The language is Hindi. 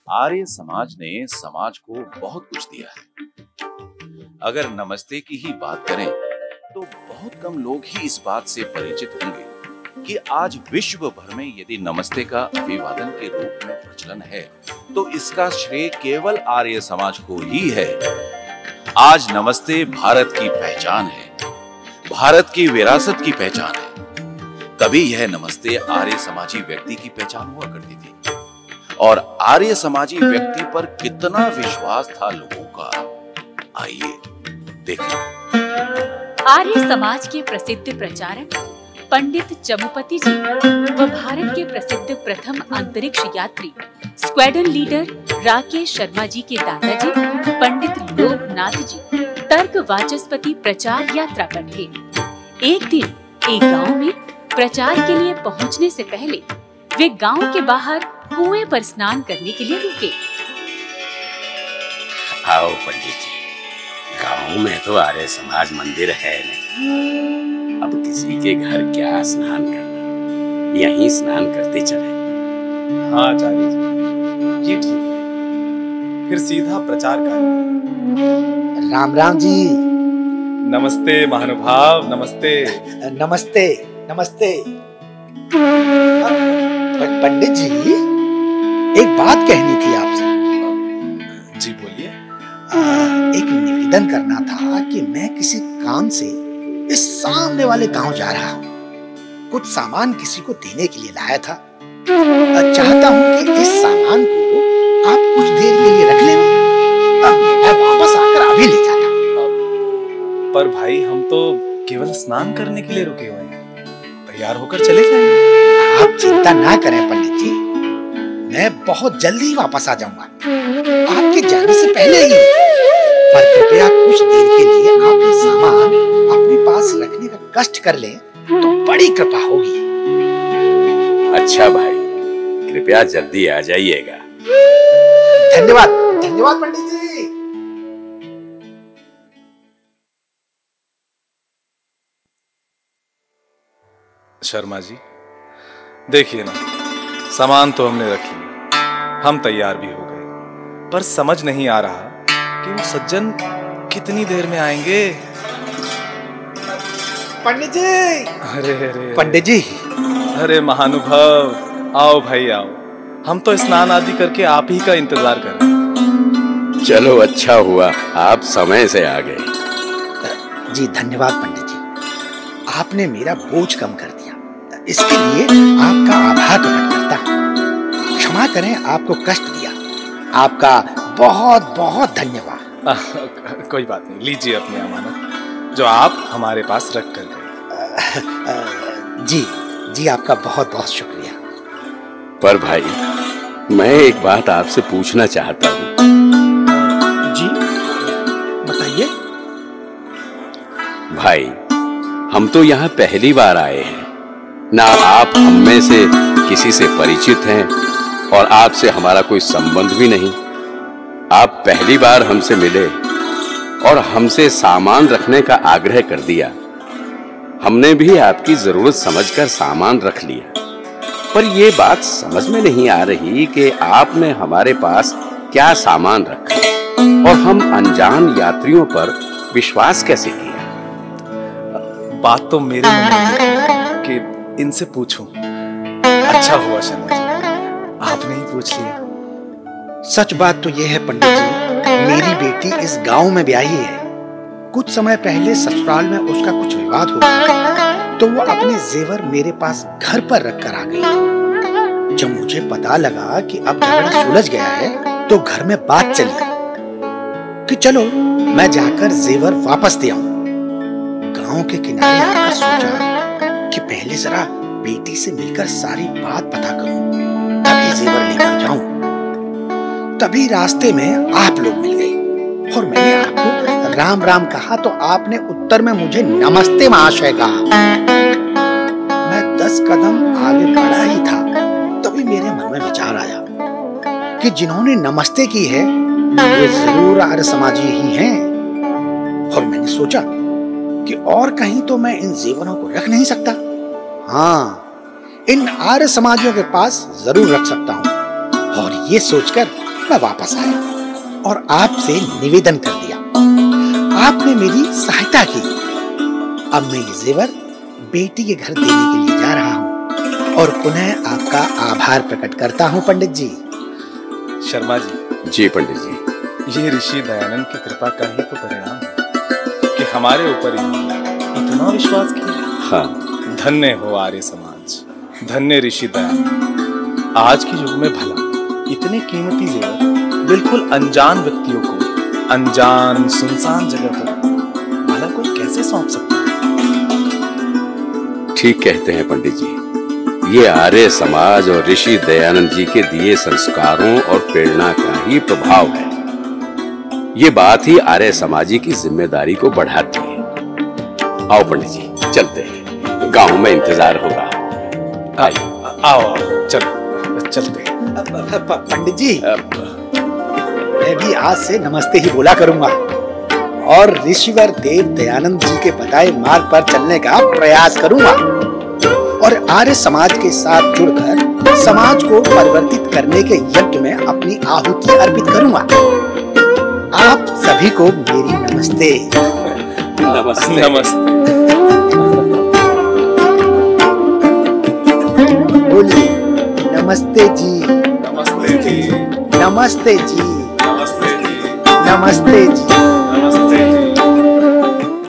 आर्य समाज ने समाज को बहुत कुछ दिया है। अगर नमस्ते की ही बात करें तो बहुत कम लोग ही इस बात से परिचित होंगे कि आज विश्व भर में यदि नमस्ते का अभिवादन के रूप में प्रचलन है तो इसका श्रेय केवल आर्य समाज को ही है। आज नमस्ते भारत की पहचान है, भारत की विरासत की पहचान है। कभी यह नमस्ते आर्य समाजी व्यक्ति की पहचान हुआ करती थी और आर्य समाजी व्यक्ति पर कितना विश्वास था लोगों का, आइए देखें। आर्य समाज के प्रसिद्ध प्रचारक पंडित चमुपति जी व भारत के प्रसिद्ध प्रथम अंतरिक्ष यात्री स्क्वाड्रन लीडर राकेश शर्मा जी के दादाजी पंडित लोकनाथ जी तर्क वाचस्पति प्रचार यात्रा पर थे। एक दिन एक गांव में प्रचार के लिए पहुंचने से पहले वे गांव के बाहर कुएं पर स्नान करने के लिए रुके। आओ पंडित जी, गांव में तो आर्य समाज मंदिर है नहीं, अब किसी के घर क्या स्नान करना, यहीं स्नान करते चले। हाँ आचार्य जी, ये ठीक है। फिर सीधा प्रचार कार्य। राम राम जी। नमस्ते महानुभाव, नमस्ते। नमस्ते नमस्ते। पंडित जी, एक बात कहनी थी आपसे। जी बोलिए। एक निवेदन करना था कि मैं किसी काम से इस सामने वाले गांव जा रहा हूँ। कुछ सामान किसी को देने के लिए लाया था। चाहता हूँ कि इस सामान को आप कुछ देर के लिए रख लें, मैं वापस आकर अभी ले जाता। पर भाई, हम तो केवल स्नान करने के लिए रुके हुए हैं, तैयार होकर चले जाएंगे। आप चिंता ना करें पंडित जी, मैं बहुत जल्दी ही वापस आ जाऊंगा, आपके जाने से पहले ही। पर कृपया कुछ देर के लिए आप ये सामान अपने पास रखने का कष्ट कर लें तो बड़ी कृपा होगी। अच्छा भाई, कृपया जल्दी आ जाइएगा। धन्यवाद, धन्यवाद पंडित जी। शर्मा जी, देखिए ना, सामान तो हमने रख लिया, हम तैयार भी हो गए, पर समझ नहीं आ रहा कि वो सज्जन कितनी देर में आएंगे। पंडित जी। अरे पंडित जी। अरे महानुभाव, आओ भाई आओ, हम तो स्नान आदि करके आप ही का इंतजार कर रहे हैं। चलो अच्छा हुआ आप समय से आ गए। जी धन्यवाद पंडित जी, आपने मेरा बोझ कम कर दिया, इसके लिए आपका आभार प्रकट करता हूं। क्षमा करें आपको कष्ट दिया, आपका बहुत बहुत धन्यवाद। कोई बात नहीं, लीजिए अपनी अमानत जो आप हमारे पास रख कर गए। जी जी, आपका बहुत बहुत शुक्रिया। पर भाई, मैं एक बात आपसे पूछना चाहता हूँ। जी बताइए। भाई, हम तो यहाँ पहली बार आए हैं, ना आप हम में से किसी से परिचित हैं और आपसे हमारा कोई संबंध भी नहीं। आप पहली बार हमसे मिले और हमसे सामान रखने का आग्रह कर दिया। हमने भी आपकी जरूरत समझकर सामान रख लिया, पर यह बात समझ में नहीं आ रही कि आपने हमारे पास क्या सामान रखा और हम अनजान यात्रियों पर विश्वास कैसे किया। बात तो मेरे मन में कि इनसे पूछूं। अच्छा हुआ शर्मा जी, आपने ही पूछ लिया। सच बात तो यह है पंडित जी, मेरी बेटी इस गांव में ब्याही है। कुछ समय पहले ससुराल में उसका कुछ विवाद हो गया, तो वो अपने जेवर मेरे पास घर पर रख कर आ गई। जब मुझे पता लगा कि अब झगड़ा सुलझ गया है, तो घर में बात चली कि चलो मैं जाकर जेवर वापस दे आऊं। गांव के किनारे आकर सोचा कि पहले जरा बेटी से मिलकर सारी बात पता करूं, तभी जेवर लेकर जाऊं। तभी रास्ते में आप लोग मिल गए और मैंने आपको राम राम कहा तो आपने उत्तर में मुझे नमस्ते महाशय कहा। मैं 10 कदम आगे बढ़ा ही था, तभी मेरे मन में विचार आया कि जिन्होंने नमस्ते की है वे जरूर आर्य समाजी ही हैं। और मैंने सोचा कि और कहीं तो मैं इन जेवरों को रख नहीं सकता। हाँ, इन आर्य समाजियों के पास जरूर रख सकता हूँ। और ये सोचकर मैं वापस आया और आपसे निवेदन कर दिया। आपने मेरी सहायता की। अब मैं ये जेवर बेटी के घर देने के लिए जा रहा हूँ और पुनः आपका आभार प्रकट करता हूँ पंडित जी। शर्मा जी। जी पंडित जी। ये ऋषि दयानंद की कृपा का ही तो परिणाम है कि हमारे ऊपर इतना विश्वास किया। हाँ। धन्य हो आर्य समाज, धन्य ऋषि दयानंद। आज के युग में भला इतने कीमती जेवर बिल्कुल अनजान व्यक्तियों को अनजान सुनसान जगह पर भला कोई कैसे सौंप सकता है? ठीक कहते हैं पंडित जी। ये आर्य समाज और ऋषि दयानंद जी के दिए संस्कारों और प्रेरणा का ही प्रभाव है। ये बात ही आर्य समाजी की जिम्मेदारी को बढ़ाती है। आओ पंडित जी, चलते हैं, गांव में इंतजार हो रहा। आओ चलो चलते हैं। पंडित जी, मैं भी आज से नमस्ते ही बोला करूंगा और ऋषिवर देव दयानंद जी के बताए मार्ग पर चलने का प्रयास करूंगा और आर्य समाज के साथ जुड़कर समाज को परिवर्तित करने के यज्ञ में अपनी आहुति अर्पित करूंगा। आप सभी को मेरी नमस्ते। नमस्ते। नमस्ते। बोलिए नमस्ते जी। नमस्ते जी। नमस्ते जी। नमस्ते जी। नमस्ते जी।